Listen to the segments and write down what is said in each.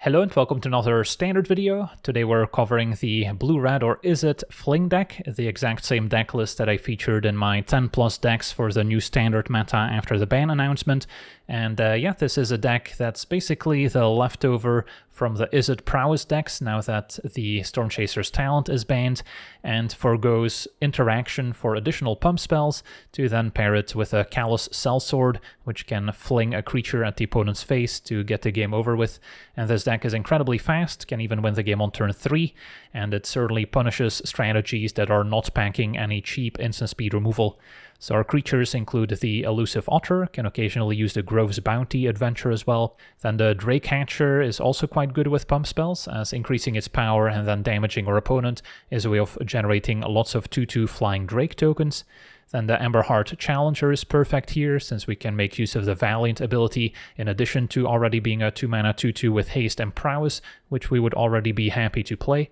Hello and welcome to another standard video. Today we're covering the blue-red or izzet Fling deck, the exact same deck list that I featured in my 10 plus decks for the new standard meta after the ban announcement. And yeah, this is a deck that's basically the leftover from the Izzet Prowess decks now that the Stormchaser's talent is banned, and forgoes interaction for additional pump spells to then pair it with a Callous Sellsword, which can fling a creature at the opponent's face to get the game over with. And this deck is incredibly fast, can even win the game on turn 3, and it certainly punishes strategies that are not packing any cheap instant speed removal. So our creatures include the Elusive Otter, can occasionally use the Grove's Bounty adventure as well. Then the Drake Hatcher is also quite good with pump spells, as increasing its power and then damaging our opponent is a way of generating lots of 2/2 flying Drake tokens. Then the Emberheart Challenger is perfect here, since we can make use of the Valiant ability, in addition to already being a 2-mana 2/2 with Haste and Prowess, which we would already be happy to play.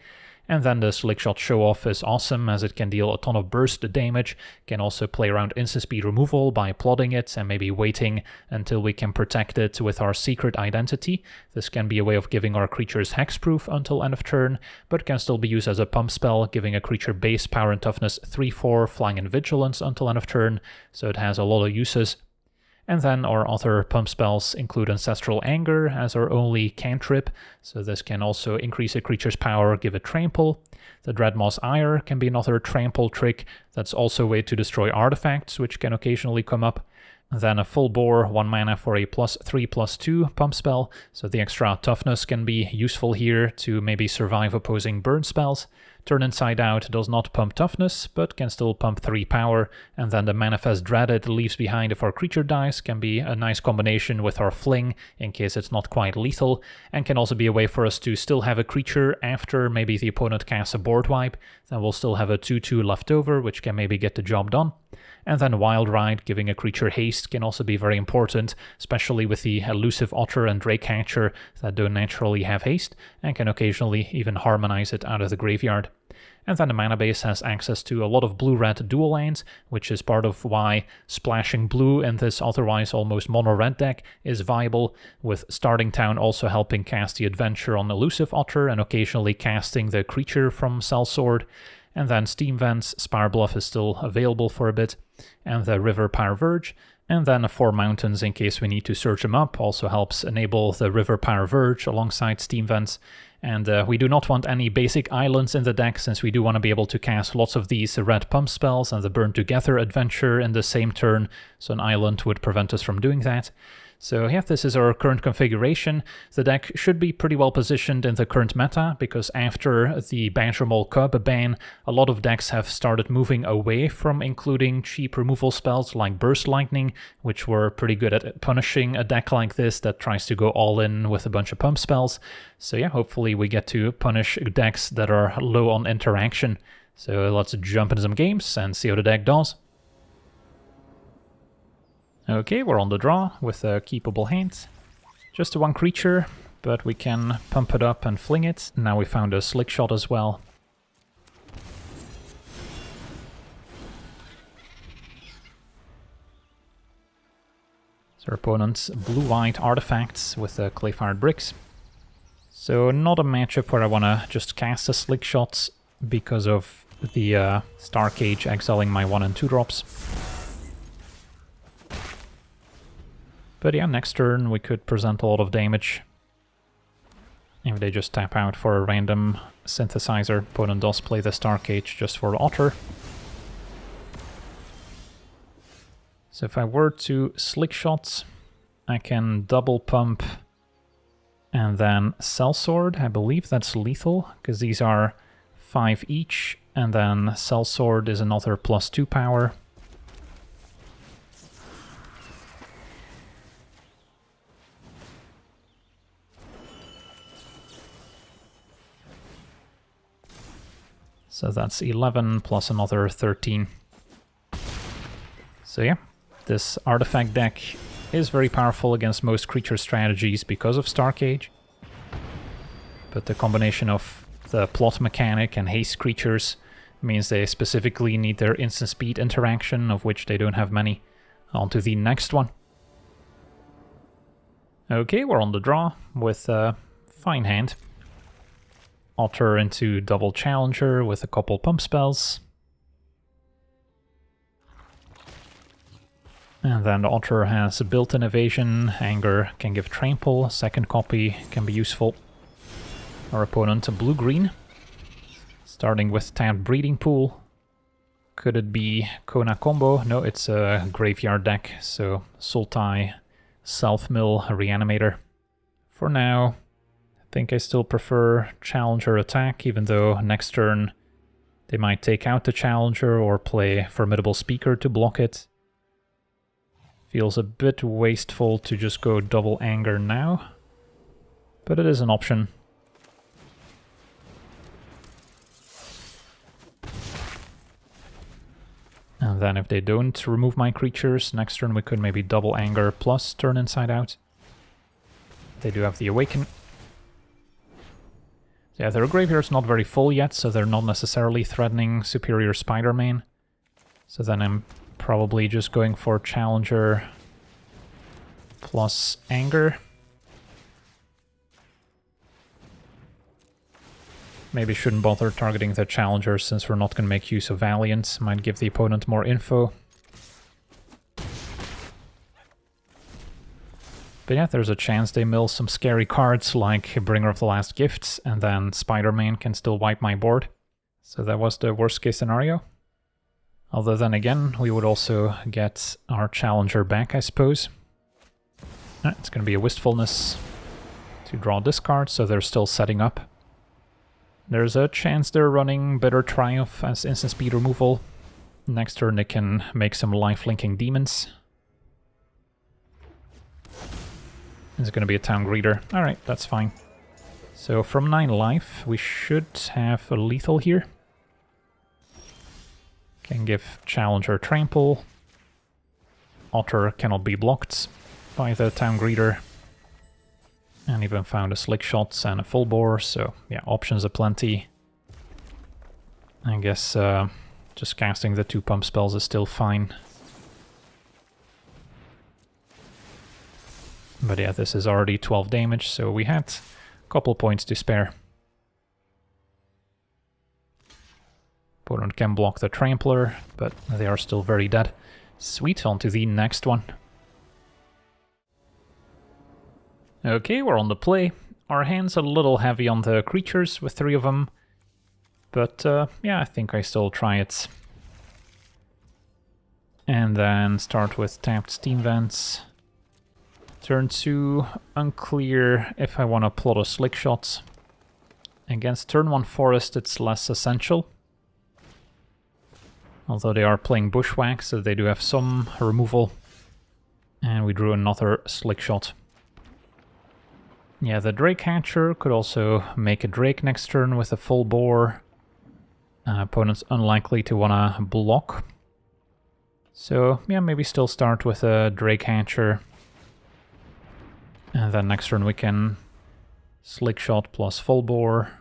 And then the Slickshot Show-Off is awesome, as it can deal a ton of burst damage, can also play around instant speed removal by plotting it and maybe waiting until we can protect it with our secret identity. This can be a way of giving our creatures hexproof until end of turn, but can still be used as a pump spell, giving a creature base power and toughness 3/4, flying and vigilance until end of turn, so it has a lot of uses. And then our other pump spells include Ancestral Anger as our only cantrip, so this can also increase a creature's power, give it trample. The Dreadmaw's Ire can be another trample trick that's also a way to destroy artifacts, which can occasionally come up. Then a Full Bore, 1 mana for a +3/+2 pump spell, so the extra toughness can be useful here to maybe survive opposing burn spells. Turn Inside Out does not pump toughness, but can still pump 3 power, and then the Manifest Dread it leaves behind if our creature dies can be a nice combination with our Fling, in case it's not quite lethal, and can also be a way for us to still have a creature after maybe the opponent casts a board wipe, then we'll still have a 2/2 left over, which can maybe get the job done. And then Wild Ride, giving a creature haste, can also be very important, especially with the Elusive Otter and Drake Hatcher that don't naturally have haste, and can occasionally even harmonize it out of the graveyard. And then the mana base has access to a lot of blue-red dual lands, which is part of why splashing blue in this otherwise almost mono-red deck is viable, with Starting Town also helping cast the adventure on Elusive Otter and occasionally casting the creature from Sellsword. And then Steam Vents, Spire Bluff is still available for a bit, and the River Pyre Verge. And then 4 Mountains in case we need to search them up also helps enable the River Pyre Verge alongside Steam Vents. And we do not want any basic islands in the deck, since we do want to be able to cast lots of these red pump spells and the Burn Together adventure in the same turn, so an island would prevent us from doing that. So yeah, this is our current configuration. The deck should be pretty well positioned in the current meta, because after the Badger Mole Cub ban, a lot of decks have started moving away from including cheap removal spells like Burst Lightning, which were pretty good at punishing a deck like this that tries to go all in with a bunch of pump spells. So yeah, hopefully we get to punish decks that are low on interaction. So let's jump into some games and see how the deck does. Okay, we're on the draw with a keepable hand. Just one creature, but we can pump it up and fling it. Now we found a Slickshot as well. So our opponent's blue-white artifacts with the Clayfired Bricks. So not a matchup where I want to just cast a Slickshot because of the Star Cage exiling my 1 and 2 drops. But yeah, next turn we could present a lot of damage. If they just tap out for a random synthesizer, opponent does play the Star Cage just for Otter. So if I were to Slickshot, I can double pump and then Sellsword. I believe that's lethal, because these are 5 each, and then Sellsword is another +2 power. So that's 11 plus another 13. So yeah, this artifact deck is very powerful against most creature strategies because of Star Cage. But the combination of the plot mechanic and haste creatures means they specifically need their instant speed interaction, of which they don't have many. On to the next one. Okay, we're on the draw with fine hand. Otter into double Challenger with a couple pump spells. And then the Otter has a built-in evasion, Anger can give trample, second copy can be useful. Our opponent a blue-green, starting with tapped Breeding Pool. Could it be Kona combo? No, it's a graveyard deck, so Sultai, Self-Mill, Reanimator. For now, I think I still prefer Challenger attack, even though next turn they might take out the Challenger or play Formidable Speaker to block it. Feels a bit wasteful to just go double Anger now, but it is an option. And then if they don't remove my creatures, next turn we could maybe double Anger plus turn Inside Out. They do have the Awaken. Yeah, their graveyard's not very full yet, so they're not necessarily threatening Superior Spider-Man. So then I'm probably just going for Challenger plus Anger. Maybe shouldn't bother targeting the Challenger since we're not going to make use of Valiant. Might give the opponent more info. But yeah, there's a chance they mill some scary cards like Bringer of the Last Gift, and then Spider-Man can still wipe my board. So that was the worst case scenario. Although then again, we would also get our Challenger back, I suppose. It's going to be a Wistfulness to draw this card, so they're still setting up. There's a chance they're running Bitter Triumph as instant speed removal. Next turn they can make some life-linking demons. It's going to be a Town Greeter. Alright, that's fine. So from 9 life, we should have a lethal here. Can give Challenger Trample. Otter cannot be blocked by the Town Greeter. And even found a Slickshot and a Full Bore, so yeah, options aplenty. I guess just casting the 2 pump spells is still fine. But yeah, this is already 12 damage, so we had a couple points to spare. Opponent can block the Trampler, but they are still very dead. Sweet, on to the next one. Okay, we're on the play. Our hand's a little heavy on the creatures with 3 of them. But yeah, I think I still try it. And then start with tapped Steam Vents. Turn 2, unclear if I want to plot a Slickshot. Against turn 1 Forest, it's less essential. Although they are playing Bushwhack, so they do have some removal. And we drew another Slickshot. Yeah, the Drake Hatcher could also make a Drake next turn with a Full Bore. Opponent's unlikely to want to block. So yeah, maybe still start with a Drake Hatcher. And then next turn we can Slickshot plus Full Bore.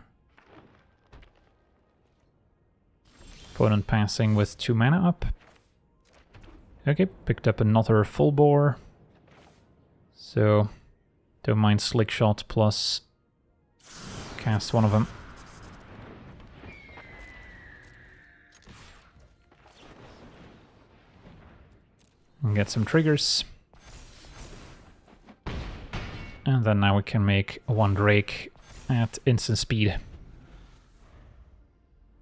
Opponent passing with 2 mana up. Okay, picked up another Full Bore. So don't mind Slickshot plus cast one of them. And get some triggers. And then now we can make 1 Drake at instant speed.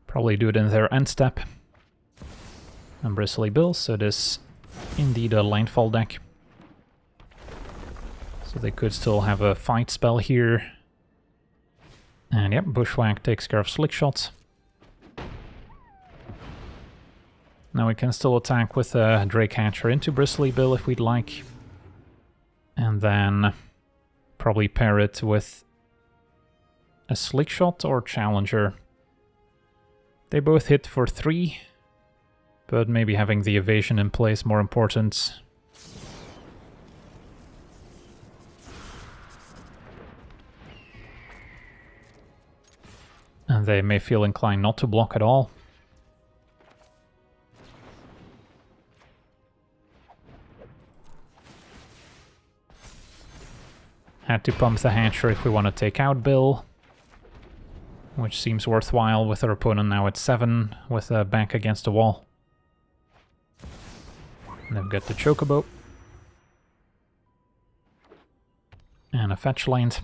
Probably do it in their end step. And Bristly Bill, so it is indeed a Landfall deck. So they could still have a fight spell here. And yep, Bushwhack takes care of Slickshot. Now we can still attack with a Drake Hatcher into Bristly Bill if we'd like. And then probably pair it with a Slickshot or Challenger. They both hit for 3, but maybe having the evasion in place more important. And they may feel inclined not to block at all. Had to pump the Hatcher if we want to take out Bill, which seems worthwhile with our opponent now at 7 with a back against the wall. And they've got the Chocobo. And a fetch land.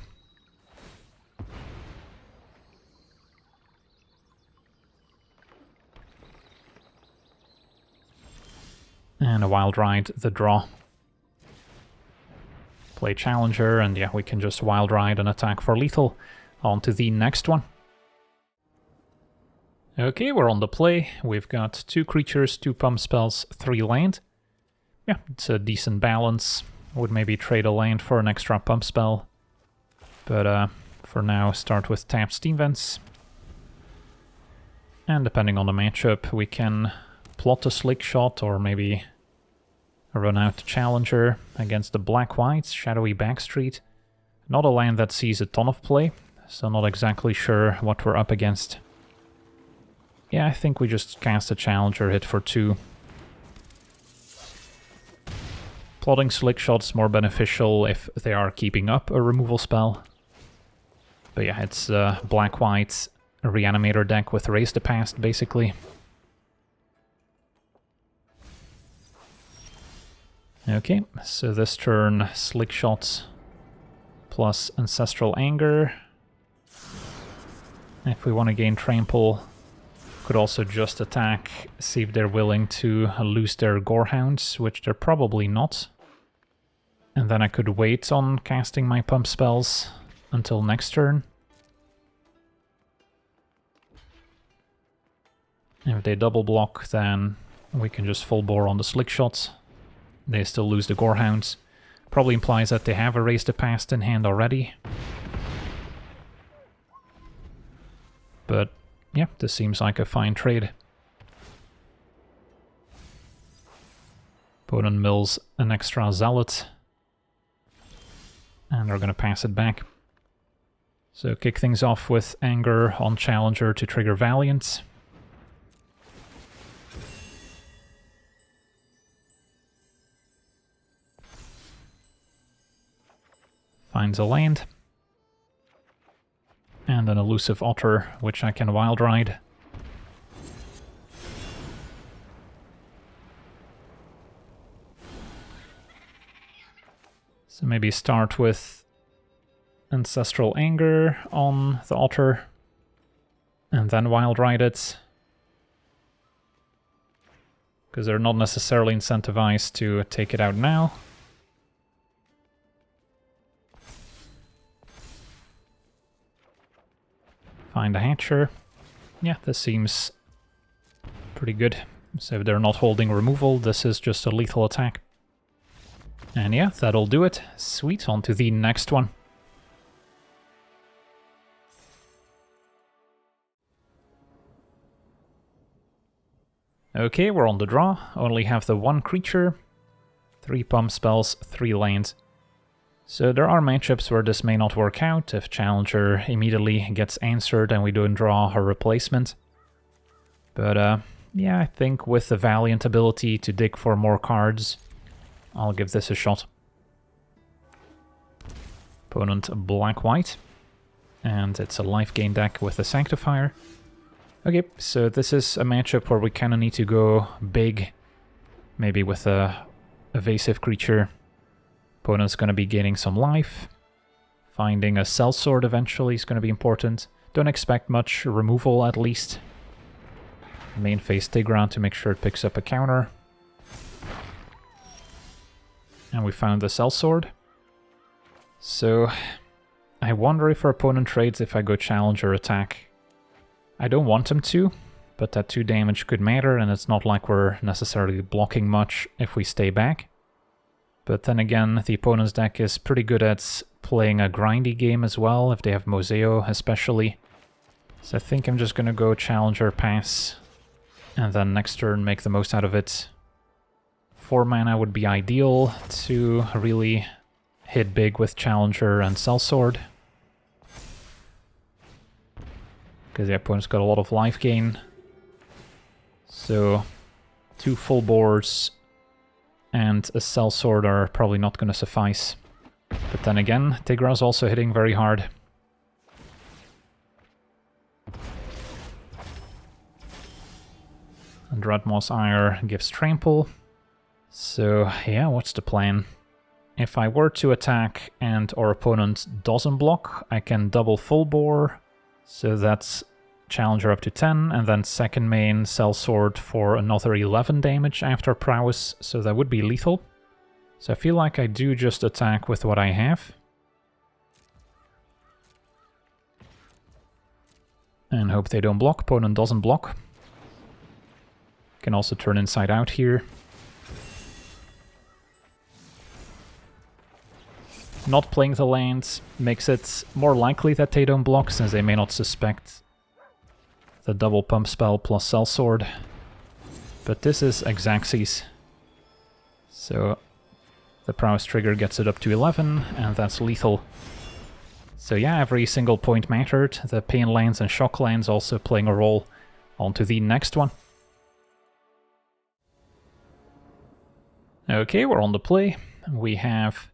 And a Wild Ride, the draw. Play Challenger, and yeah, we can just Wild Ride and attack for lethal. On to the next one. Okay, we're on the play. We've got 2 creatures, 2 pump spells, 3 land. Yeah, it's a decent balance. Would maybe trade a land for an extra pump spell. But for now, start with tapped Steam Vents. And depending on the matchup, we can plot a Slickshot or maybe run out the Challenger against the Black-White, Shadowy Backstreet. Not a land that sees a ton of play, so not exactly sure what we're up against. Yeah, I think we just cast a Challenger, hit for 2. Plotting Slickshot's more beneficial if they are keeping up a removal spell. But yeah, it's Black-White Reanimator deck with Raise the Past, basically. Okay, so this turn, Slickshot plus Ancestral Anger. If we want to gain Trample, could also just attack, see if they're willing to lose their Gorehounds, which they're probably not. And then I could wait on casting my pump spells until next turn. If they double block, then we can just full bore on the Slickshot. They still lose the Gorehounds. Probably implies that they have erased the past in hand already. But yeah, this seems like a fine trade. Opponent mills an extra Zealot. And they're gonna pass it back. So kick things off with Anger on Challenger to trigger Valiant. Finds a land. And an Elusive Otter, which I can Wild Ride. So maybe start with Ancestral Anger on the Otter, and then Wild Ride it. Because they're not necessarily incentivized to take it out now. Find a Hatcher. Yeah, this seems pretty good. So if they're not holding removal, this is just a lethal attack. And yeah, that'll do it. Sweet, on to the next one. Okay, we're on the draw. Only have the 1 creature, 3 pump spells, 3 lands. So there are matchups where this may not work out, if Challenger immediately gets answered and we don't draw a replacement. But yeah, I think with the Valiant ability to dig for more cards, I'll give this a shot. Opponent Black-White, and it's a life gain deck with a Sanctifier. Okay, so this is a matchup where we kind of need to go big, maybe with a evasive creature. Opponent's going to be gaining some life. Finding a Sellsword eventually is going to be important. Don't expect much removal, at least. Main phase Tigran to make sure it picks up a counter. And we found the Sellsword. So I wonder if our opponent trades if I go Challenger attack. I don't want him to, but that 2 damage could matter, and it's not like we're necessarily blocking much if we stay back. But then again, the opponent's deck is pretty good at playing a grindy game as well, if they have Moseo especially. So I think I'm just gonna go Challenger, pass, and then next turn make the most out of it. 4 mana would be ideal to really hit big with Challenger and Sellsword. Because the opponent's got a lot of life gain. So 2 full boards and a Sellsword are probably not going to suffice. But then again, Tigra's also hitting very hard. And Dreadmaws Ire gives trample. So yeah, what's the plan? If I were to attack and our opponent doesn't block, I can double full bore. So that's Challenger up to 10, and then second main Sellsword for another 11 damage after Prowess, so that would be lethal. So I feel like I do just attack with what I have. And hope they don't block. Opponent doesn't block. Can also turn inside out here. Not playing the land makes it more likely that they don't block, since they may not suspect the double pump spell plus Sellsword. But this is Xaxes. So the Prowess trigger gets it up to 11, and that's lethal. So yeah, every single point mattered. The Pain lands and Shock lands also playing a role. On to the next one. Okay, we're on the play. We have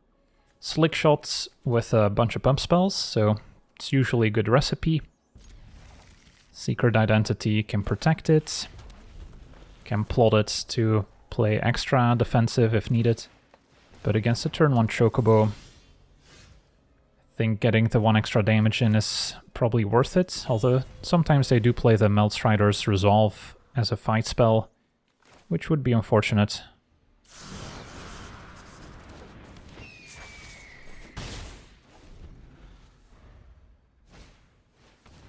Slickshot with a bunch of pump spells, so it's usually a good recipe. Secret Identity can protect it. Can plot it to play extra defensive if needed. But against the turn 1 Chocobo, I think getting the 1 extra damage in is probably worth it. Although sometimes they do play the Meltstrider's Resolve as a fight spell, which would be unfortunate.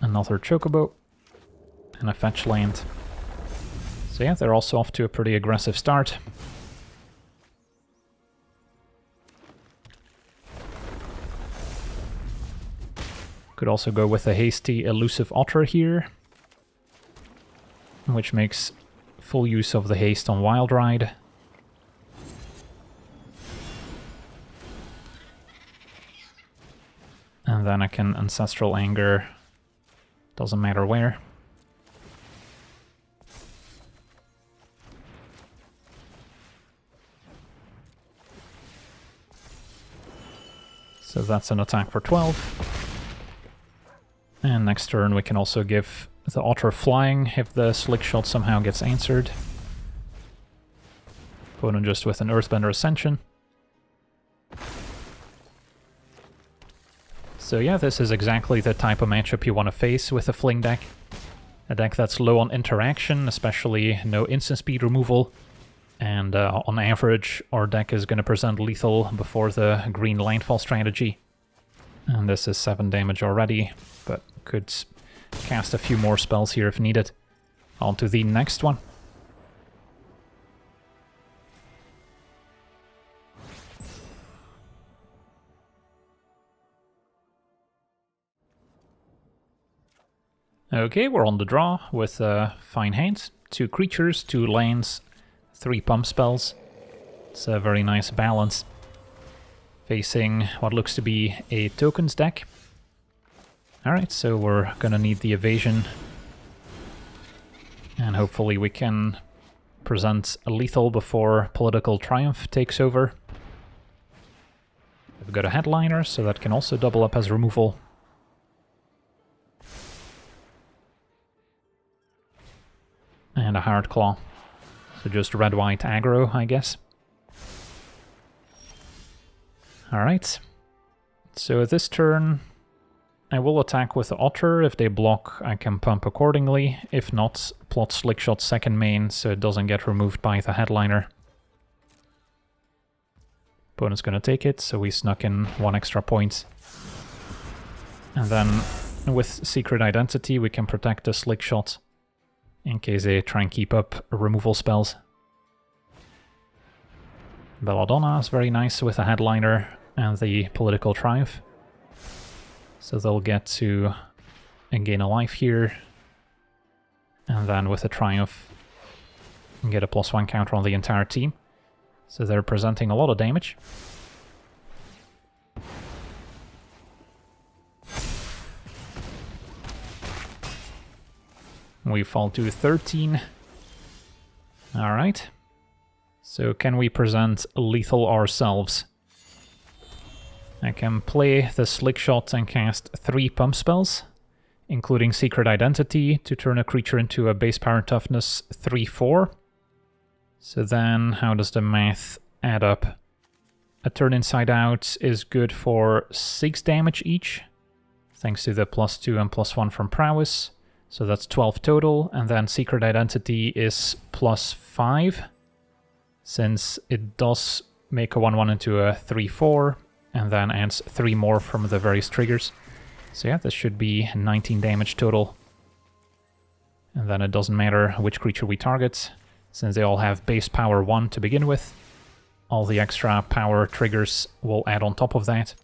Another Chocobo. And a fetch land. So yeah, they're also off to a pretty aggressive start. Could also go with a hasty Elusive Otter here, which makes full use of the haste on Wild Ride. And then I can Ancestral Anger, doesn't matter where. So that's an attack for 12. And next turn we can also give the Otter flying if the Slickshot somehow gets answered. Opponent just with an Earthbender Ascension. So yeah, this is exactly the type of matchup you want to face with a Fling deck. A deck that's low on interaction, especially no instant speed removal. And on average, our deck is going to present lethal before the green landfall strategy. And this is 7 damage already, but could cast a few more spells here if needed. On to the next one. Okay, we're on the draw with a fine hand. 2 creatures, 2 lands, 3 pump spells. It's a very nice balance. Facing what looks to be a tokens deck. Alright, so we're gonna need the evasion. And hopefully we can present a lethal before Political Triumph takes over. We've got a Headliner, so that can also double up as removal. And a Hard Claw. So just red-white aggro, I guess. Alright. So this turn, I will attack with the Otter. If they block, I can pump accordingly. If not, plot Slickshot second main so it doesn't get removed by the Headliner. Opponent's gonna take it, so we snuck in 1 extra point. And then with Secret Identity, we can protect the Slickshot in case they try and keep up removal spells. Belladonna is very nice with a Headliner and the Political Triumph. So they'll get to gain a life here. And then with a Triumph, get a +1 counter on the entire team. So they're presenting a lot of damage. We fall to 13. Alright. So can we present lethal ourselves? I can play the Slickshot and cast 3 pump spells, including Secret Identity, to turn a creature into a base power and toughness 3/4. So then, how does the math add up? A turn inside out is good for 6 damage each, thanks to the +2 and +1 from prowess. So that's 12 total, and then Secret Identity is +5, since it does make a 1/1 into a 3/4, and then adds 3 more from the various triggers. So yeah, this should be 19 damage total. And then it doesn't matter which creature we target, since they all have base power 1 to begin with. All the extra power triggers will add on top of that.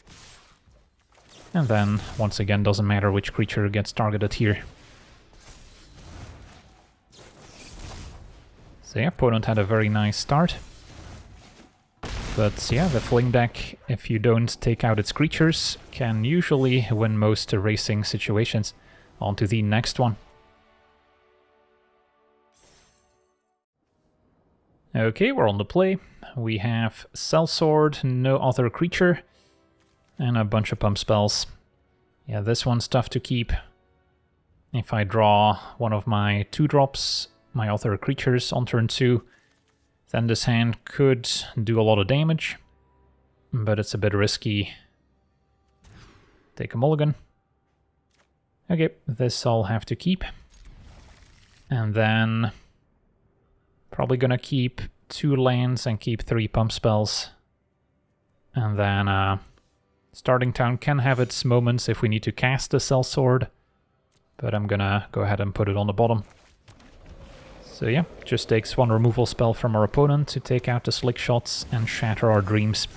And then, once again, doesn't matter which creature gets targeted here. So yeah, opponent had a very nice start. But yeah, the Fling deck, if you don't take out its creatures, can usually win most racing situations. On to the next one. Okay, we're on the play. We have Sellsword, no other creature, and a bunch of pump spells. Yeah, this one's tough to keep. If I draw one of my 2-drops, my other creatures on turn 2, then this hand could do a lot of damage, but it's a bit risky. Take a mulligan. Okay, this I'll have to keep. And then probably gonna keep 2 lands and keep 3 pump spells. And then Starting Town can have its moments if we need to cast the Sellsword, but I'm gonna go ahead and put it on the bottom. So yeah, just takes 1 removal spell from our opponent to take out the Slickshots and shatter our dreams.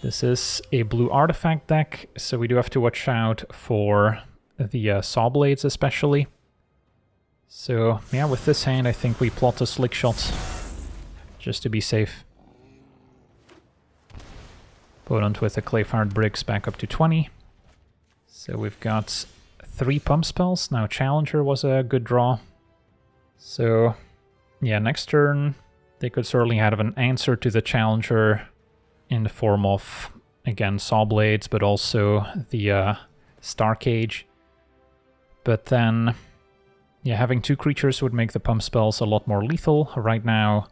This is a blue artifact deck, so we do have to watch out for the Saw Blades especially. So yeah, with this hand I think we plot a Slickshot just to be safe. Opponent with the Clayfired Bricks back up to 20. So we've got 3 pump spells. Now Challenger was a good draw. So yeah, next turn they could certainly have an answer to the Challenger in the form of, again, Saw Blades, but also the Star Cage. But then, yeah, having 2 creatures would make the pump spells a lot more lethal. Right now,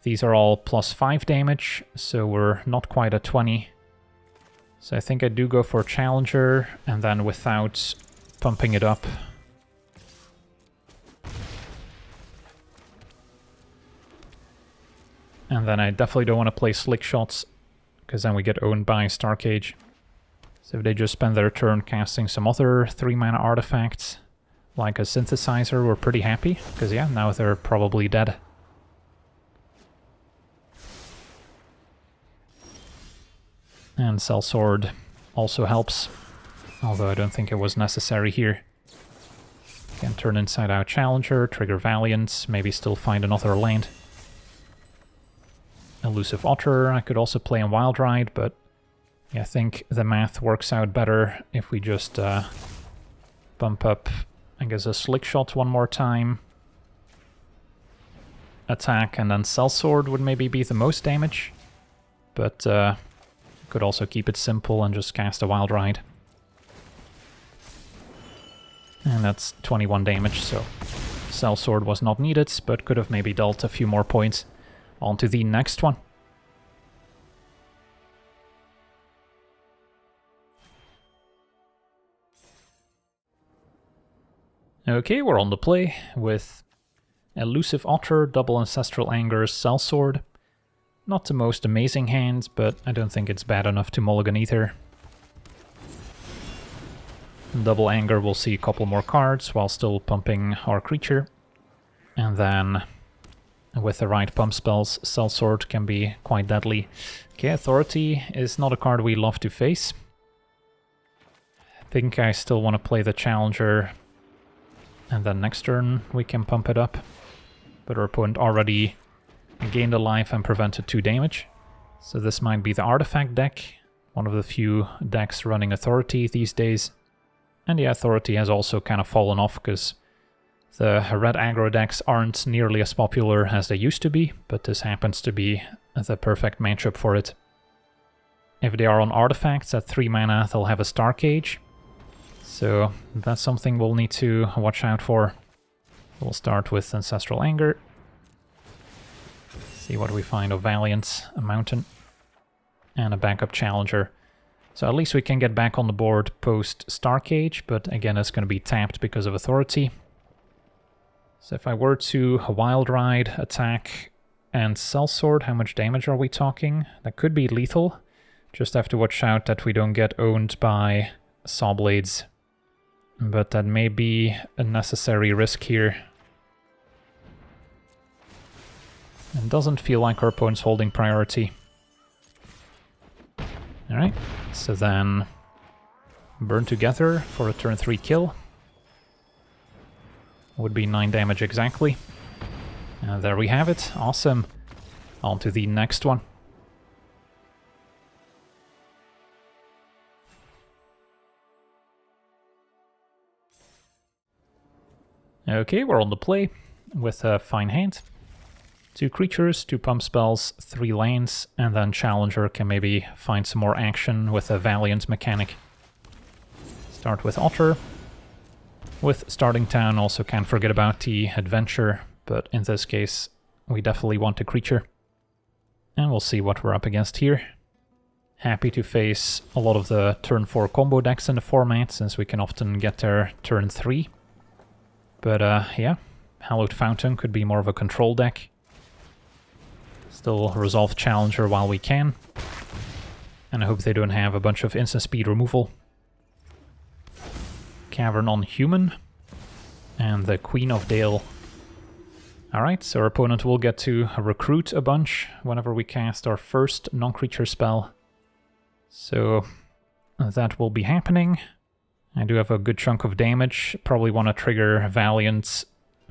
these are all +5 damage, so we're not quite at 20. So I think I do go for Challenger, and then without pumping it up. And then I definitely don't want to play Slickshots, because then we get owned by Star Cage. So if they just spend their turn casting some other 3-mana artifacts, like a Synthesizer, we're pretty happy, because yeah, now they're probably dead. And Sellsword also helps, although I don't think it was necessary here. Can turn Inside Out Challenger, trigger Valiant, maybe still find another land. Elusive Otter I could also play in Wild Ride, but yeah, I think the math works out better if we just bump up, I guess, a Slickshot 1 more time. Attack, and then Sellsword would maybe be the most damage, but could also keep it simple and just cast a Wild Ride. And that's 21 damage, so Sellsword was not needed, but could have maybe dealt a few more points. On to the next one. Okay, we're on the play with Elusive Otter, double Ancestral Anger, Sellsword. Not the most amazing hand, but I don't think it's bad enough to mulligan either. Double Anger will see a couple more cards while still pumping our creature. And then, with the right pump spells, Sellsword can be quite deadly. Okay, Authority is not a card we love to face. I think I still want to play the Challenger, and then next turn we can pump it up. But our opponent already gained a life and prevented 2 damage. So this might be the Artifact deck, one of the few decks running Authority these days. And the Authority has also kind of fallen off, because The red aggro decks aren't nearly as popular as they used to be, but this happens to be the perfect matchup for it. If they are on artifacts at 3 mana, they'll have a Star Cage. So that's something we'll need to watch out for. We'll start with Ancestral Anger. See what we find of Valiant, a Mountain, and a backup Challenger. So at least we can get back on the board post Star Cage, but again it's going to be tapped because of Authority. So if I were to Wild Ride, attack, and Sellsword, how much damage are we talking? That could be lethal. Just have to watch out that we don't get owned by Sawblades. But that may be a necessary risk here. It doesn't feel like our opponent's holding priority. Alright, so then Burn Together for a turn 3 kill. Would be 9 damage exactly. And there we have it. Awesome. On to the next one. Okay, we're on the play with a fine hand. 2 creatures, 2 pump spells, 3 lands, and then Challenger can maybe find some more action with a Valiant mechanic. Start with Otter. With Starting Town, also can't forget about the Adventure, but in this case we definitely want a creature. And we'll see what we're up against here. Happy to face a lot of the turn 4 combo decks in the format, since we can often get there turn 3. But yeah, Hallowed Fountain could be more of a control deck. Still resolve Challenger while we can. And I hope they don't have a bunch of instant speed removal. Cavern on Human. And the Queen of Dale. Alright, so our opponent will get to recruit a bunch whenever we cast our first non-creature spell. So that will be happening. I do have a good chunk of damage. Probably want to trigger Valiant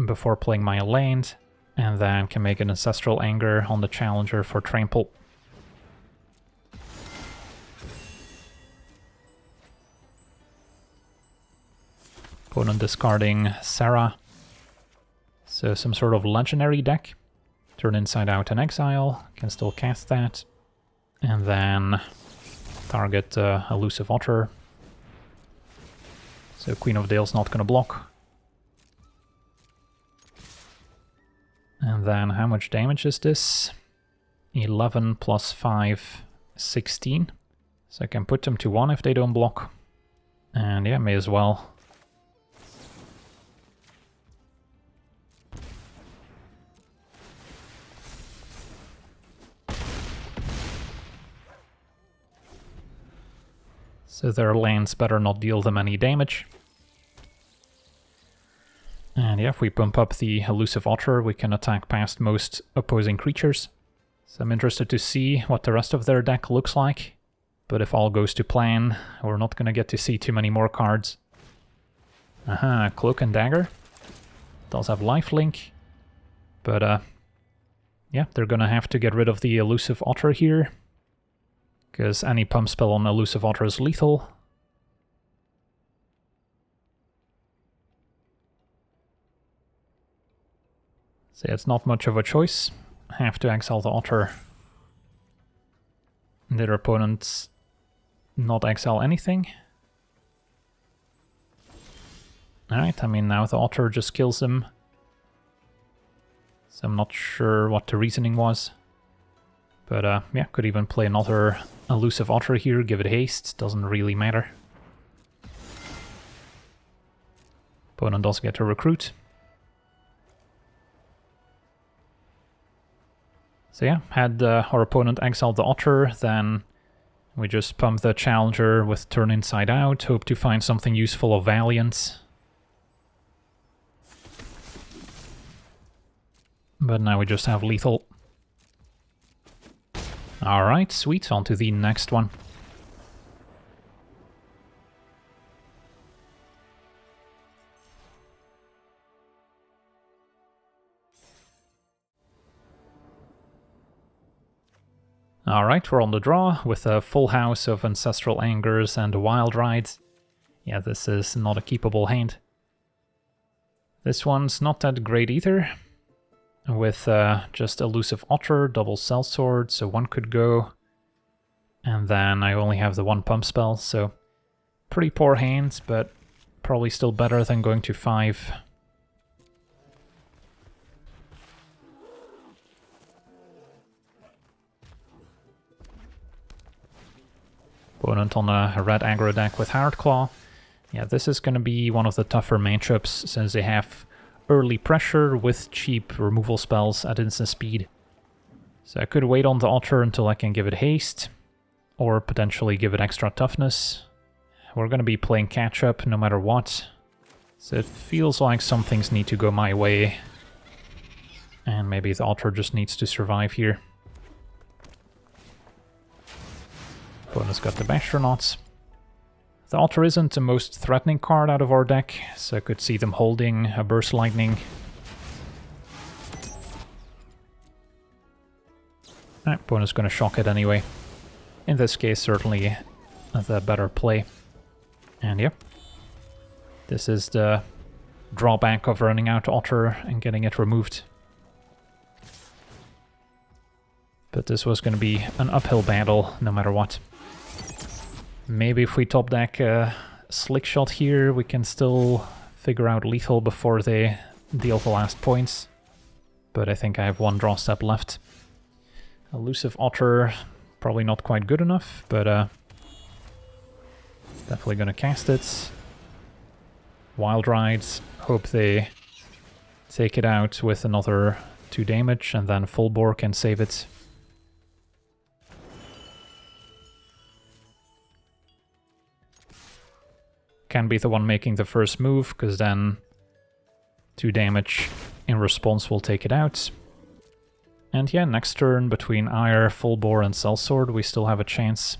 before playing my land. And then can make an Ancestral Anger on the Challenger for trample. Opponent discarding Sarah. So some sort of legendary deck. Turn Inside Out and Exile. Can still cast that. And then target Elusive Otter. So Queen of Dale's not going to block. And then how much damage is this? 11 plus 5, 16. So I can put them to 1 if they don't block. And yeah, may as well. So their lands better not deal them any damage. And yeah, if we pump up the Elusive Otter, we can attack past most opposing creatures. So I'm interested to see what the rest of their deck looks like. But if all goes to plan, we're not going to get to see too many more cards. Aha, Cloak and Dagger. Does have lifelink. But yeah, they're going to have to get rid of the Elusive Otter here. Because any pump spell on Elusive Otter is lethal. So it's not much of a choice. Have to exile the Otter. Their opponents not exile anything. Alright, I mean now the Otter just kills him. So I'm not sure what the reasoning was. But yeah, could even play another Elusive Otter here, give it haste, doesn't really matter. Opponent does get to recruit. So yeah, had our opponent exiled the Otter, then we just pump the Challenger with Turn Inside Out, hope to find something useful of Valiant. But now we just have lethal. Alright, sweet, on to the next one. Alright, we're on the draw with a full house of Ancestral Angers and Wild Rides. Yeah, this is not a keepable hand. This one's not that great either, with just Elusive Otter, double sellsword, so one could go. And then I only have the one pump spell, so pretty poor hands, but probably still better than going to 5. Opponent on a red aggro deck with Hardclaw. Yeah, this is going to be one of the tougher matchups since they have early pressure with cheap removal spells at instant speed. So I could wait on the Otter until I can give it haste, or potentially give it extra toughness. We're going to be playing catch-up no matter what, so it feels like some things need to go my way, and maybe the Otter just needs to survive here. Opponent's got the Bastronauts. The Otter isn't the most threatening card out of our deck, so I could see them holding a Burst Lightning. Opponent's gonna shock it anyway. In this case, certainly the better play. And yeah, this is the drawback of running out Otter and getting it removed. But this was gonna be an uphill battle no matter what. Maybe if we top deck Slickshot here, we can still figure out lethal before they deal the last points. But I think I have one draw step left. Elusive Otter, probably not quite good enough, but definitely gonna cast it. Wild Rides, hope they take it out with another 2 damage, and then full bore can save it. Can be the one making the first move, because then 2 damage in response will take it out. And yeah, next turn between Ire, Full Bore and Sellsword we still have a chance.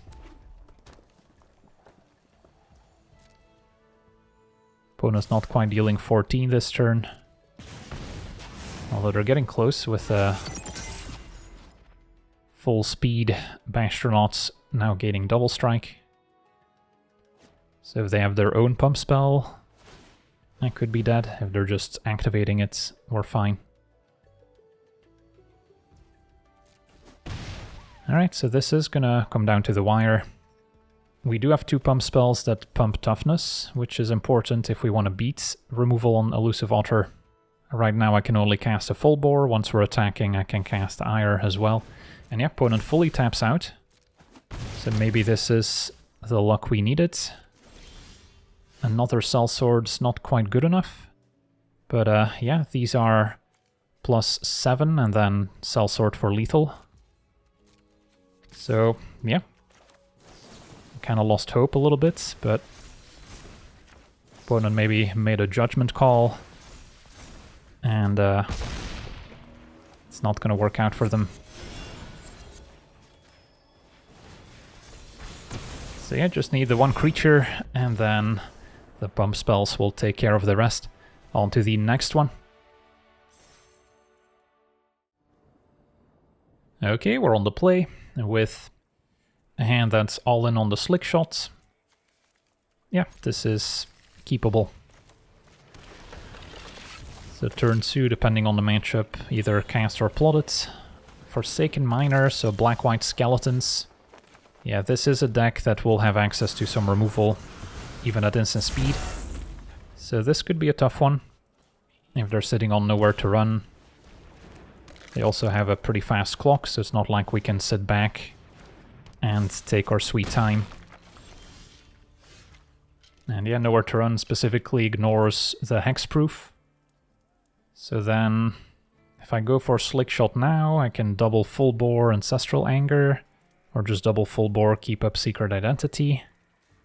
Opponent's not quite dealing 14 this turn. Although they're getting close with full speed Bastronauts now gaining double strike. So if they have their own pump spell, I could be dead. If they're just activating it, we're fine. Alright, so this is gonna come down to the wire. We do have 2 pump spells that pump toughness, which is important if we want to beat removal on Elusive Otter. Right now I can only cast a Full Bore. Once we're attacking I can cast Ire as well. And the opponent fully taps out. So maybe this is the luck we needed. Another Sellsword's not quite good enough. But yeah, these are +7 and then Sellsword for lethal. So yeah, kind of lost hope a little bit, but opponent maybe made a judgment call and it's not going to work out for them. So yeah, just need the one creature and then the pump spells will take care of the rest. On to the next one. Okay, we're on the play with a hand that's all in on the Slickshot. Yeah, this is keepable. So turn 2, depending on the matchup, either cast or plot it. Forsaken Miner, so black-white skeletons. Yeah, this is a deck that will have access to some removal, even at instant speed. So this could be a tough one, if they're sitting on nowhere to run. They also have a pretty fast clock, so it's not like we can sit back and take our sweet time. And yeah, nowhere to run specifically ignores the hexproof. So then, if I go for Slickshot now, I can double Full Bore Ancestral Anger, or just double Full Bore, keep up Secret Identity.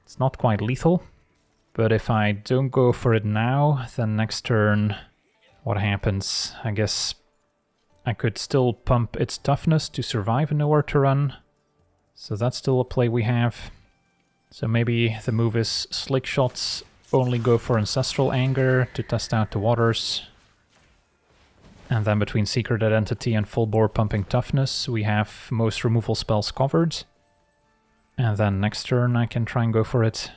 It's not quite lethal, but if I don't go for it now, then next turn, what happens? I guess I could still pump its toughness to survive and nowhere to run. So that's still a play we have. So maybe the move is Slickshots, only go for Ancestral Anger to test out the waters. And then between Secret Identity and Full Bore pumping toughness, we have most removal spells covered. And then next turn I can try and go for it.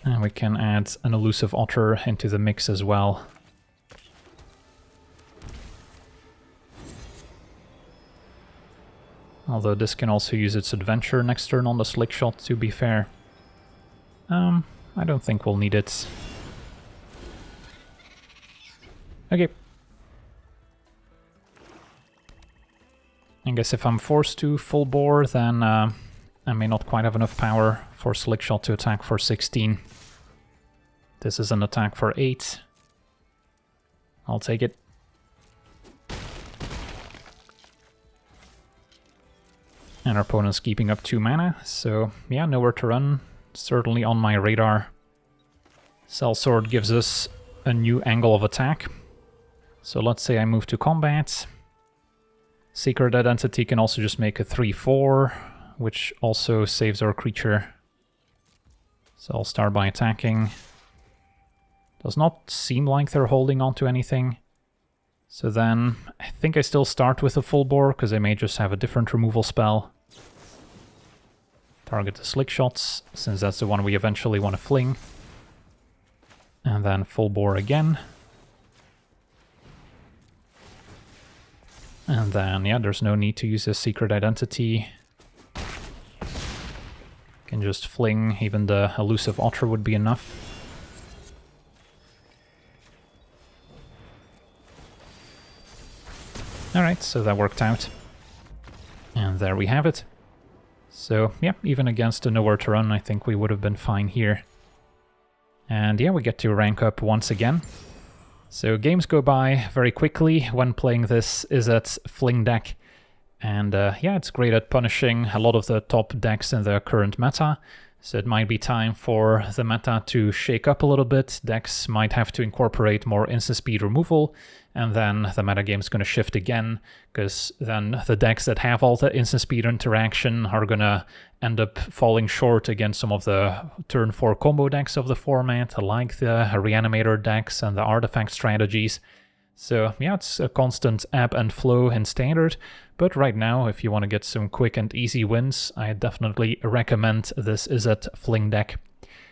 And we can add an elusive otter into the mix as well. Although this can also use its adventure next turn on the Slickshot, to be fair. I don't think we'll need it. Okay. I guess if I'm forced to full bore, then I may not quite have enough power for Slickshot to attack for 16. This is an attack for 8. I'll take it. And our opponent's keeping up 2 mana, so yeah, nowhere to run. Certainly on my radar. Sellsword gives us a new angle of attack. So let's say I move to combat. Secret Identity can also just make a 3/4, which also saves our creature. So I'll start by attacking. Does not seem like they're holding on to anything. So then I think I still start with a full bore, because I may just have a different removal spell. Target the Slickshots, since that's the one we eventually want to fling. And then full bore again. And then, yeah, there's no need to use a Secret Identity. Can just fling, even the elusive otter would be enough. Alright, so that worked out. And there we have it. So, yeah, even against a nowhere to run, I think we would have been fine here. And yeah, we get to rank up once again. So games go by very quickly when playing this izzet Fling deck. And yeah, it's great at punishing a lot of the top decks in the current meta. So it might be time for the meta to shake up a little bit. Decks might have to incorporate more instant speed removal, and then the metagame's going to shift again, because then the decks that have all the instant speed interaction are going to end up falling short against some of the turn 4 combo decks of the format, like the Reanimator decks and the artifact strategies. So yeah, it's a constant ebb and flow in Standard, but right now, if you want to get some quick and easy wins, I definitely recommend this izzet Fling deck.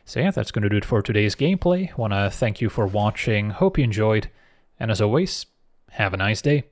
So yeah, that's going to do it for today's gameplay. Want to thank you for watching, hope you enjoyed, and as always, have a nice day.